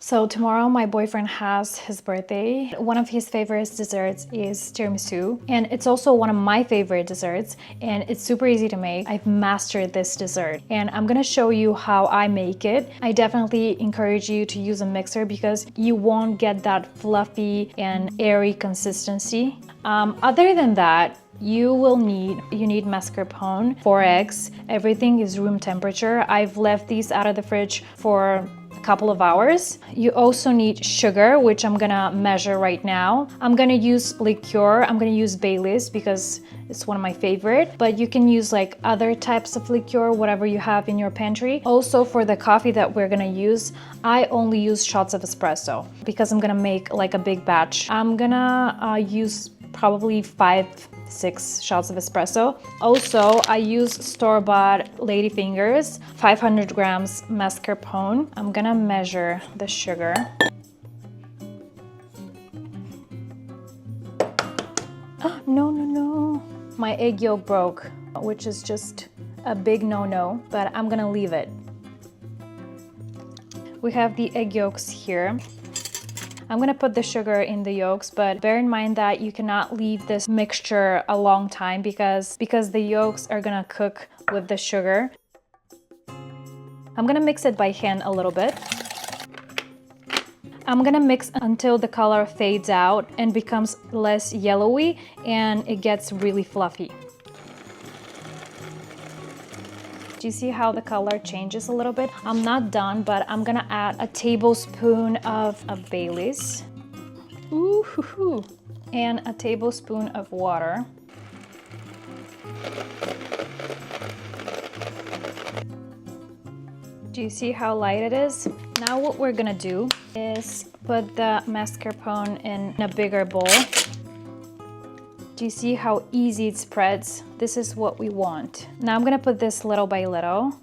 So tomorrow my boyfriend has his birthday. One of his favorite desserts is tiramisu, and it's also one of my favorite desserts, and it's super easy to make. I've mastered this dessert and I'm gonna show you how I make it. I definitely encourage you to use a mixer because you won't get that fluffy and airy consistency. Other than that, you need mascarpone, 4 eggs. Everything is room temperature. I've left these out of the fridge for couple of hours. You also need sugar, which I'm gonna measure right now. I'm gonna use liqueur. I'm gonna use Bailey's because it's one of my favorite, but you can use like other types of liqueur, whatever you have in your pantry. Also for the coffee that we're gonna use, I only use shots of espresso because I'm gonna make like a big batch. I'm gonna use probably 5-6 shots of espresso. Also, I use store-bought ladyfingers, 500 grams mascarpone. I'm gonna measure the sugar. Oh, no. My egg yolk broke, which is just a big no-no, but I'm gonna leave it. We have the egg yolks here. I'm gonna put the sugar in the yolks, but bear in mind that you cannot leave this mixture a long time because the yolks are gonna cook with the sugar. I'm gonna mix it by hand a little bit. I'm gonna mix until the color fades out and becomes less yellowy and it gets really fluffy. Do you see how the color changes a little bit? I'm not done, but I'm gonna add a tablespoon of Bailey's. Ooh, and a tablespoon of water. Do you see how light it is? Now what we're gonna do is put the mascarpone in a bigger bowl. Do you see how easy it spreads? This is what we want. Now I'm gonna put this little by little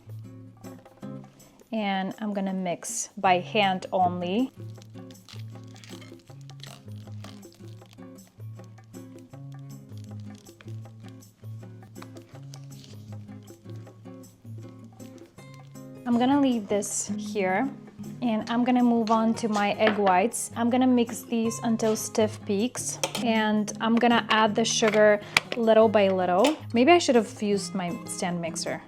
and I'm gonna mix by hand only. I'm gonna leave this here and I'm gonna move on to my egg whites. I'm gonna mix these until stiff peaks and I'm gonna add the sugar little by little. Maybe I should have used my stand mixer.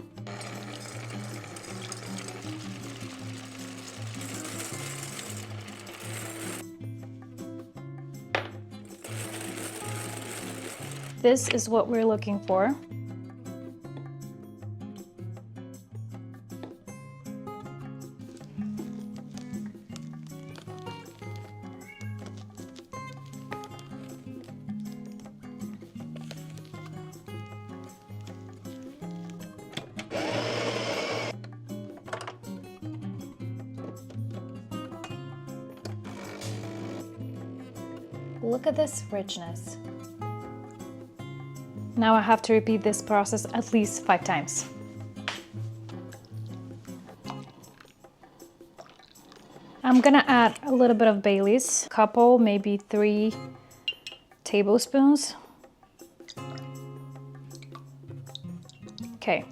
This is what we're looking for. Look at this richness. Now I have to repeat this process at least 5 times. I'm gonna add a little bit of Bailey's, couple, maybe 3 tablespoons. Okay.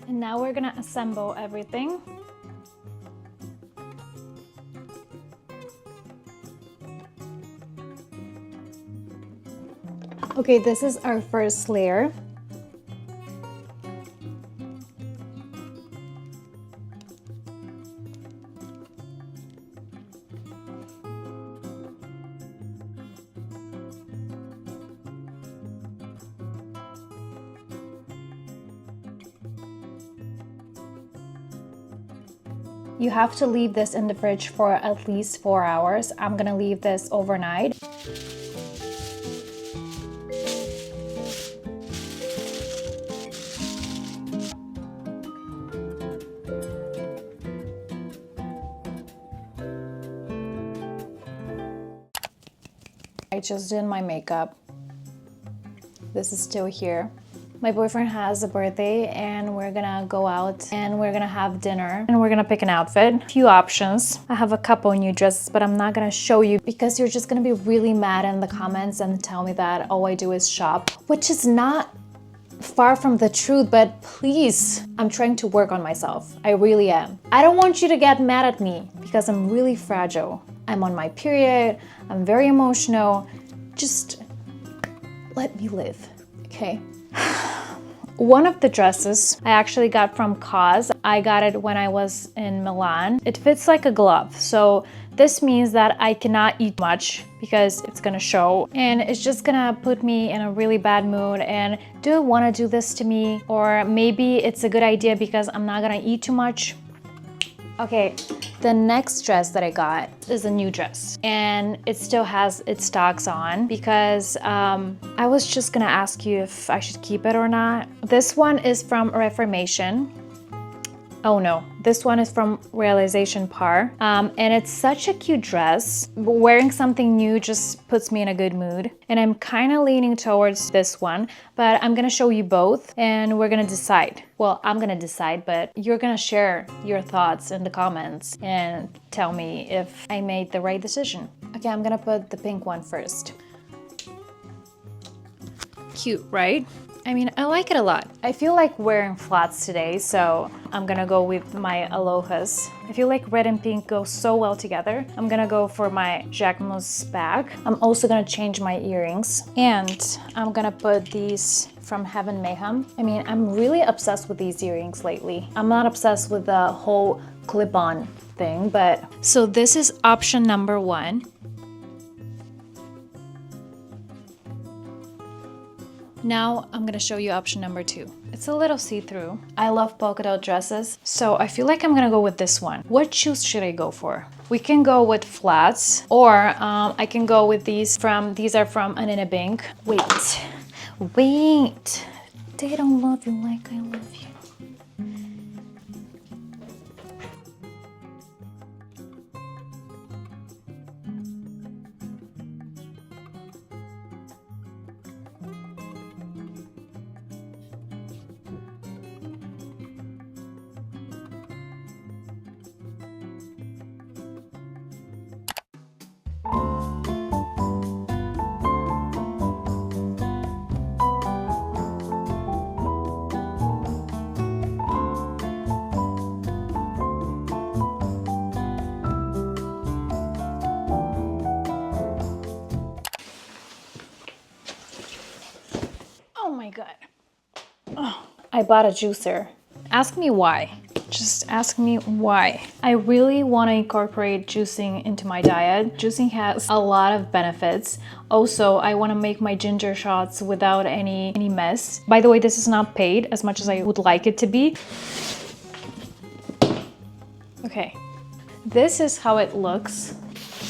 And now we're gonna assemble everything. Okay, this is our first layer. You have to leave this in the fridge for at least 4 hours. I'm gonna leave this overnight. I just did my makeup. This is still here. My boyfriend has a birthday and we're gonna go out and we're gonna have dinner and we're gonna pick an outfit. A few options. I have a couple new dresses, but I'm not gonna show you because you're just gonna be really mad in the comments and tell me that all I do is shop, which is not far from the truth, but please, I'm trying to work on myself. I really am. I don't want you to get mad at me because I'm really fragile. I'm on my period. I'm very emotional. Just let me live, okay? One of the dresses I actually got from COS. I got it when I was in Milan. It fits like a glove, so this means that I cannot eat much because it's gonna show, and it's just gonna put me in a really bad mood. And do I want to do this to me? Or maybe it's a good idea because I'm not gonna eat too much. Okay, the next dress that I got is a new dress, and it still has its tags on because I was just gonna ask you if I should keep it or not. This one is from Reformation. Oh no, this one is from Realization Par, and it's such a cute dress. Wearing something new just puts me in a good mood, and I'm kind of leaning towards this one, but I'm gonna show you both and we're gonna decide. Well, I'm gonna decide, but you're gonna share your thoughts in the comments and tell me if I made the right decision. Okay, I'm gonna put the pink one first. Cute, right? I mean, I like it a lot. I feel like wearing flats today, so I'm gonna go with my Alohas. I feel like red and pink go so well together. I'm gonna go for my Jacquemus bag. I'm also gonna change my earrings, and I'm gonna put these from Heaven Mayhem. I mean, I'm really obsessed with these earrings lately. I'm not obsessed with the whole clip-on thing, but... So this is option number 1. Now I'm gonna show you option number 2. It's a little see-through. I love polka dot dresses, so I feel like I'm gonna go with this one. What shoes should I go for? We can go with flats, or I can go with these are from Anina Bink. Wait. They don't love you like I love you. Oh my god. Oh, I bought a juicer. Ask me why. Just ask me why. I really want to incorporate juicing into my diet. Juicing has a lot of benefits. Also, I want to make my ginger shots without any mess. By the way, this is not paid as much as I would like it to be. Okay, this is how it looks.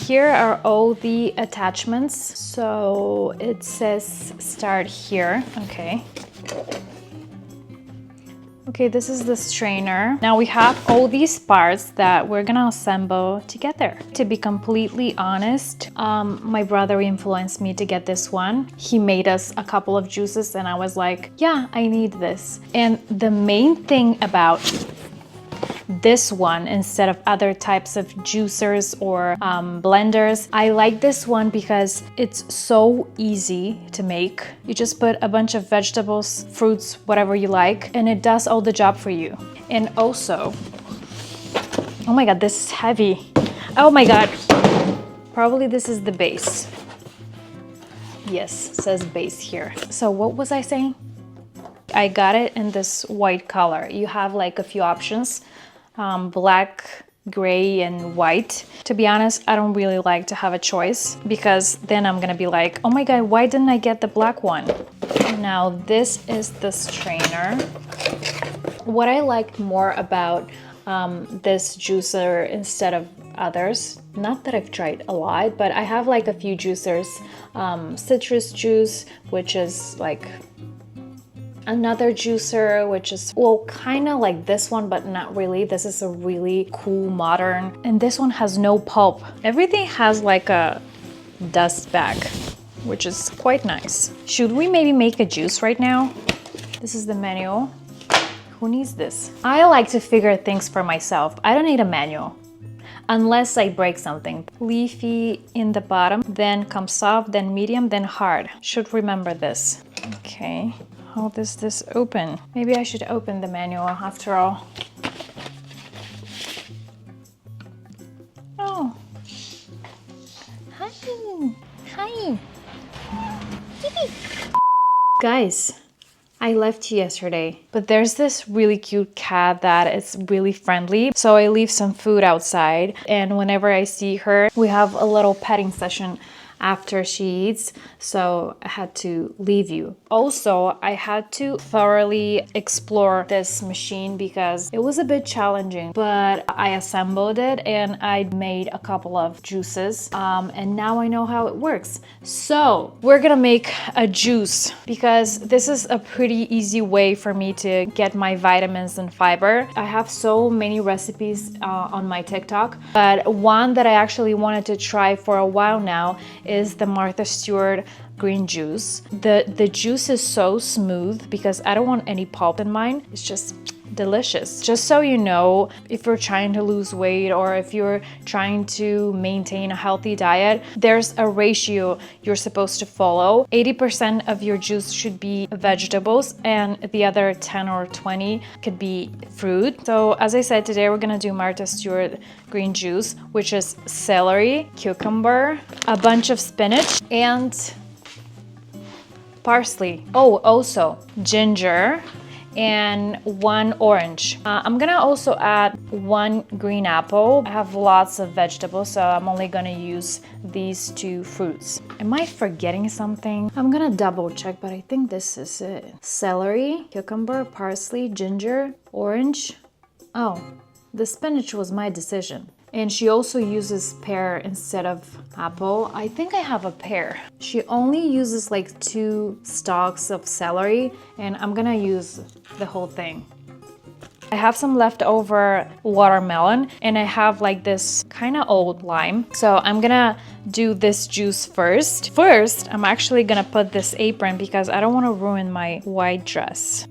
Here are all the attachments. So it says start here. Okay, this is the strainer. Now we have all these parts that we're gonna assemble together. To be completely honest, my brother influenced me to get this one. He made us a couple of juices and I was like, yeah, I need this. And the main thing about this one instead of other types of juicers or blenders, I like this one because it's so easy to make. You just put a bunch of vegetables, fruits, whatever you like, and it does all the job for you. And also, oh my god, this is heavy. Oh my god, probably this is the base. Yes, it says base here. So what was I saying? I got it in this white color. You have like a few options. Black, gray, and white. To be honest, I don't really like to have a choice because then I'm gonna be like, oh my god, why didn't I get the black one? Now this is the strainer. What I liked more about this juicer instead of others, not that I've tried a lot, but I have like a few juicers. Citrus juice, which is like another juicer, which is, well, kind of like this one, but not really. This is a really cool, modern, and this one has no pulp. Everything has like a dust bag, which is quite nice. Should we maybe make a juice right now? This is the manual. Who needs this? I like to figure things for myself. I don't need a manual. Unless I break something. Leafy in the bottom, then comes soft, then medium, then hard. Should remember this. Okay. How does this open? Maybe I should open the manual after all. Oh. Hi. Hi. Guys, I left yesterday, but there's this really cute cat that is really friendly. So I leave some food outside, and whenever I see her, we have a little petting session after she eats, so I had to leave you. Also, I had to thoroughly explore this machine because it was a bit challenging, but I assembled it and I made a couple of juices, and now I know how it works. So we're gonna make a juice because this is a pretty easy way for me to get my vitamins and fiber. I have so many recipes on my TikTok, but one that I actually wanted to try for a while now is the Martha Stewart green juice. The juice is so smooth because I don't want any pulp in mine. It's just delicious. Just so you know, if you're trying to lose weight or if you're trying to maintain a healthy diet, there's a ratio you're supposed to follow. 80% of your juice should be vegetables and the other 10 or 20 could be fruit. So as I said, today we're gonna do Martha Stewart green juice, which is celery, cucumber, a bunch of spinach, and parsley. Oh, also ginger, and 1 orange. I'm gonna also add 1 green apple. I have lots of vegetables, so I'm only gonna use these 2 fruits. Am I forgetting something? I'm gonna double check, but I think this is it. Celery, cucumber, parsley, ginger, orange. Oh, the spinach was my decision. And she also uses pear instead of apple. I think I have a pear. She only uses like 2 stalks of celery, and I'm gonna use the whole thing. I have some leftover watermelon, and I have like this kind of old lime. So I'm gonna do this juice first. First, I'm actually gonna put this apron because I don't wanna ruin my white dress.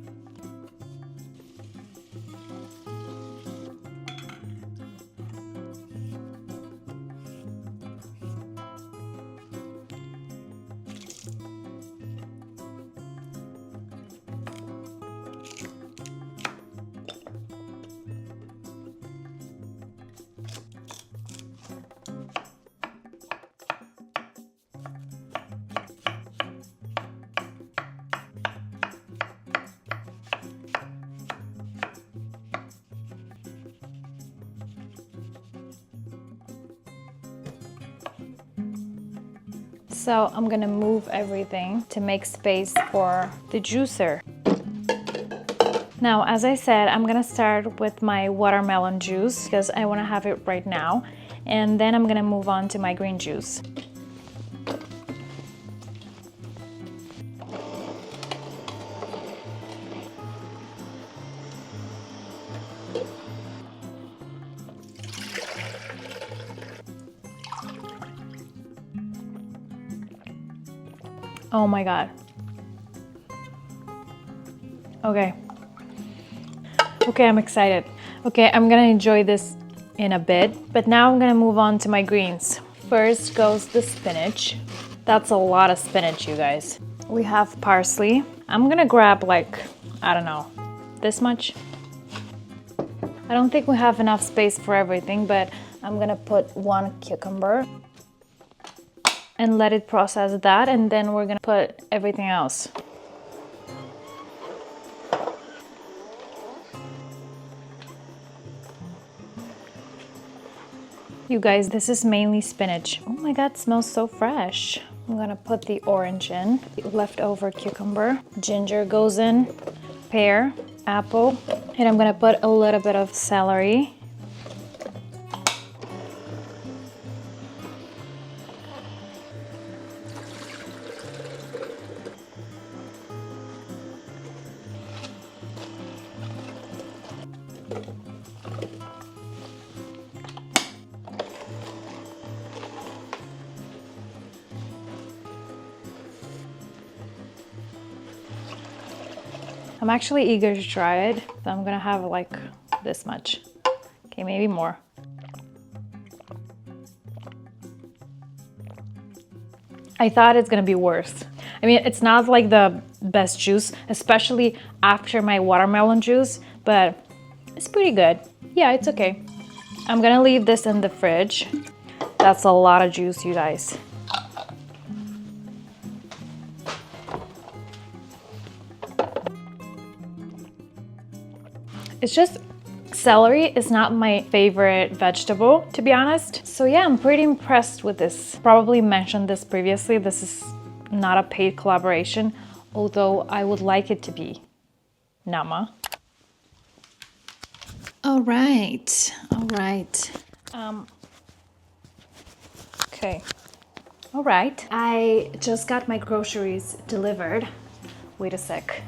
So I'm gonna move everything to make space for the juicer. Now, as I said, I'm gonna start with my watermelon juice because I wanna have it right now. And then I'm gonna move on to my green juice. Oh my God. Okay. Okay, I'm excited. Okay, I'm gonna enjoy this in a bit, but now I'm gonna move on to my greens. First goes the spinach. That's a lot of spinach, you guys. We have parsley. I'm gonna grab like, I don't know, this much. I don't think we have enough space for everything, but I'm gonna put 1 cucumber and let it process that, and then we're gonna put everything else. You guys, this is mainly spinach. Oh my God, it smells so fresh. I'm gonna put the orange in, leftover cucumber, ginger goes in, pear, apple, and I'm gonna put a little bit of celery. I'm actually eager to try it, so I'm gonna have like this much. Okay, maybe more. I thought it's gonna be worse. I mean, it's not like the best juice, especially after my watermelon juice, but it's pretty good. Yeah, it's okay. I'm gonna leave this in the fridge. That's a lot of juice, you guys. It's just celery is not my favorite vegetable, to be honest. So yeah, I'm pretty impressed with this. Probably mentioned this previously. This is not a paid collaboration, although I would like it to be. Nama. All right. Okay. All right. I just got my groceries delivered. Wait a sec.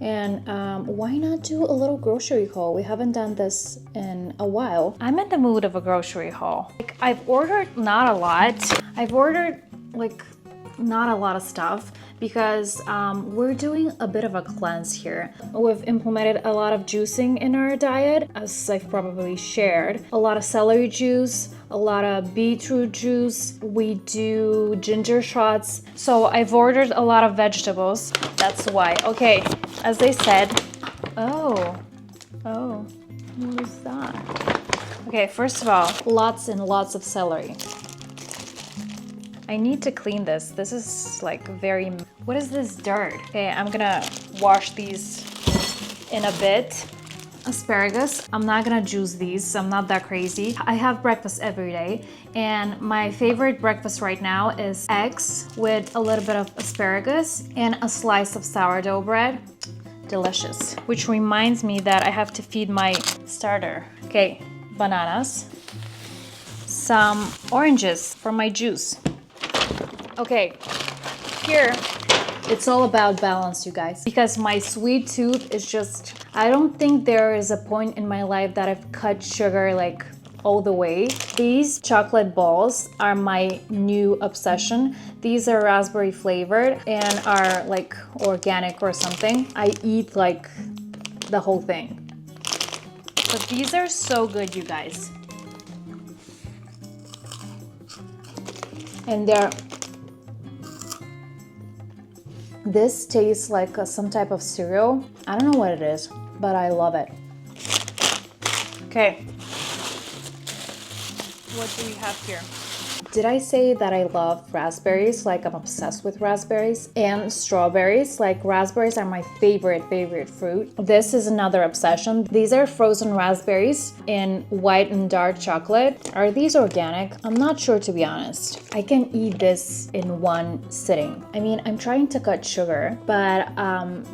And why not do a little grocery haul? We haven't done this in a while. I'm in the mood of a grocery haul. Like, I've ordered not a lot. I've ordered like not a lot of stuff because we're doing a bit of a cleanse here. We've implemented a lot of juicing in our diet, as I've probably shared. A lot of celery juice, a lot of beetroot juice. We do ginger shots. So I've ordered a lot of vegetables. That's why. Okay, as I said, oh, what is that? Okay, first of all, lots and lots of celery. I need to clean this. This is like very, what is this dirt? Okay, I'm gonna wash these in a bit. Asparagus, I'm not gonna juice these. I'm not that crazy. I have breakfast every day, and my favorite breakfast right now is eggs with a little bit of asparagus and a slice of sourdough bread. Delicious. Which reminds me that I have to feed my starter. Okay, bananas, some oranges for my juice. Okay, here it's all about balance, you guys, because my sweet tooth is just, I don't think there is a point in my life that I've cut sugar like all the way. These chocolate balls are my new obsession. These are raspberry flavored and are like organic or something. I eat like the whole thing. But these are so good, you guys. And this tastes like some type of cereal. I don't know what it is, but I love it. Okay. What do we have here? Did I say that I love raspberries? Like, I'm obsessed with raspberries and strawberries. Like, raspberries are my favorite fruit. This is another obsession. These are frozen raspberries in white and dark chocolate. Are these organic? I'm not sure, to be honest. I can eat this in one sitting. I mean, I'm trying to cut sugar, but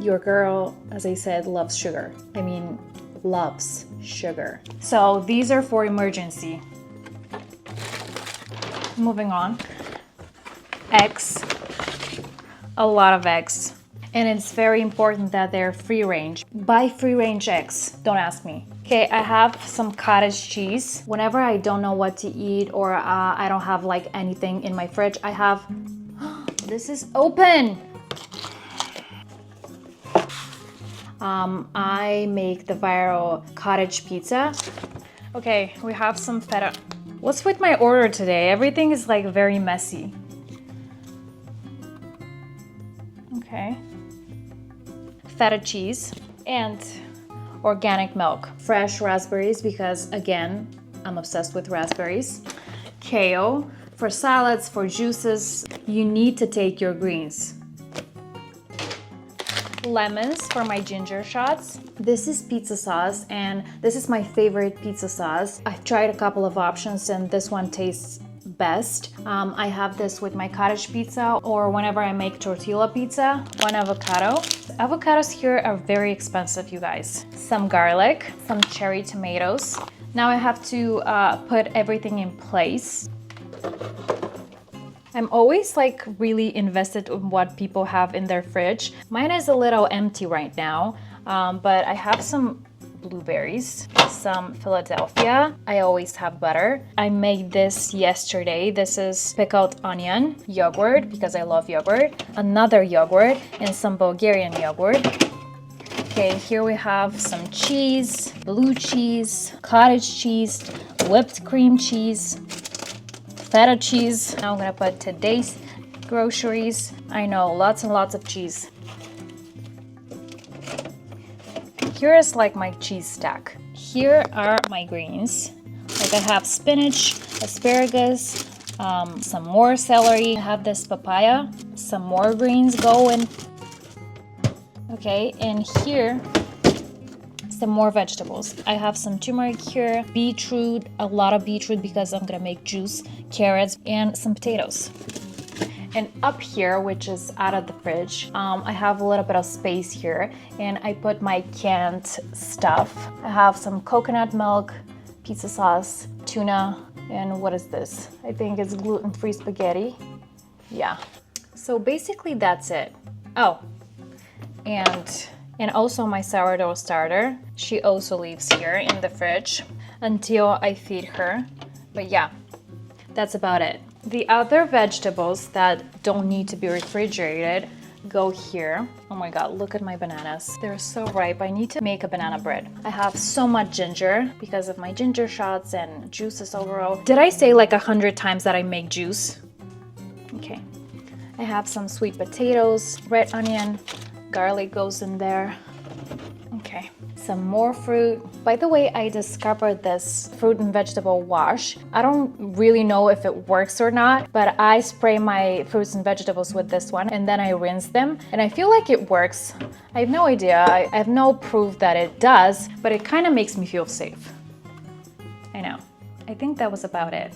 your girl, as I said, loves sugar. I mean, loves sugar. So these are for emergency. Moving on. Eggs. A lot of eggs. And it's very important that they're free range. Buy free range eggs. Don't ask me. Okay, I have some cottage cheese. Whenever I don't know what to eat or I don't have like anything in my fridge, I have... This is open! I make the viral cottage pizza. Okay, we have some feta. What's with my order today? Everything is like very messy. Okay. Feta cheese and organic milk. Fresh raspberries because, again, I'm obsessed with raspberries. Kale. For salads, for juices, you need to take your greens. Lemons for my ginger shots. This is pizza sauce, and this is my favorite pizza sauce. I've tried a couple of options and this one tastes best. I have this with my cottage pizza or whenever I make tortilla pizza. One avocado. Avocados here are very expensive, you guys. Some garlic, some cherry tomatoes. Now I have to put everything in place. I'm always like really invested in what people have in their fridge. Mine is a little empty right now, but I have some blueberries, some Philadelphia. I always have butter. I made this yesterday. This is pickled onion, yogurt, because I love yogurt, another yogurt, and some Bulgarian yogurt. Okay, here we have some cheese, blue cheese, cottage cheese, whipped cream cheese, feta cheese. Now I'm gonna put today's groceries. I know, lots and lots of cheese. Here is like my cheese stack. Here are my greens. Like I have spinach, asparagus, some more celery. I have this papaya, some more greens going. Okay, and here, some more vegetables. I have some turmeric here, beetroot, a lot of beetroot because I'm gonna make juice, carrots, and some potatoes. And up here, which is out of the fridge, I have a little bit of space here and I put my canned stuff. I have some coconut milk, pizza sauce, tuna, and what is this? I think it's gluten-free spaghetti. Yeah. So basically that's it. Oh, and also my sourdough starter. She also lives here in the fridge until I feed her. But yeah, that's about it. The other vegetables that don't need to be refrigerated go here. Oh my god, look at my bananas. They're so ripe. I need to make a banana bread. I have so much ginger because of my ginger shots and juices overall. Did I say like 100 times that I make juice? Okay. I have some sweet potatoes, red onion, garlic goes in there. Okay, some more fruit. By the way, I discovered this fruit and vegetable wash. I don't really know if it works or not, but I spray my fruits and vegetables with this one and then I rinse them and I feel like it works. I have no idea. I have no proof that it does, but it kind of makes me feel safe. I know. I think that was about it.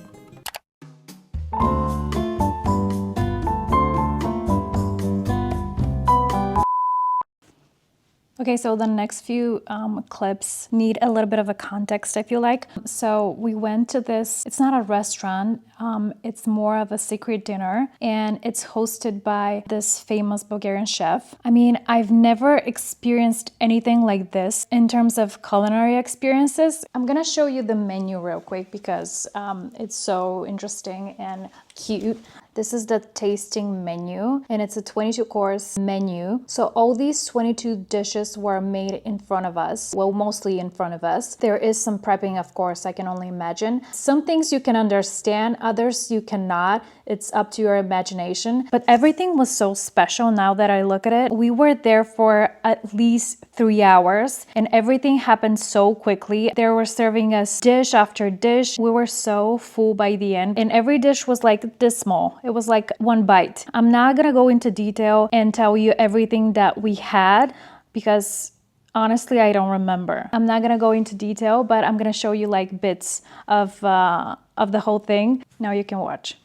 Okay, so the next few clips need a little bit of a context, I feel like. So we went to this, it's not a restaurant, it's more of a secret dinner, and it's hosted by this famous Bulgarian chef. I mean, I've never experienced anything like this in terms of culinary experiences. I'm gonna show you the menu real quick because it's so interesting and cute. This is the tasting menu and it's a 22-course menu. So all these 22 dishes were made in front of us. Well, mostly in front of us. There is some prepping, of course, I can only imagine. Some things you can understand, others you cannot. It's up to your imagination. But everything was so special now that I look at it. We were there for at least 3 hours and everything happened so quickly. They were serving us dish after dish. We were so full by the end and every dish was like this small. It was like one bite. I'm not gonna go into detail and tell you everything that we had because honestly, I don't remember. I'm not gonna go into detail, but I'm gonna show you like bits of the whole thing. Now you can watch.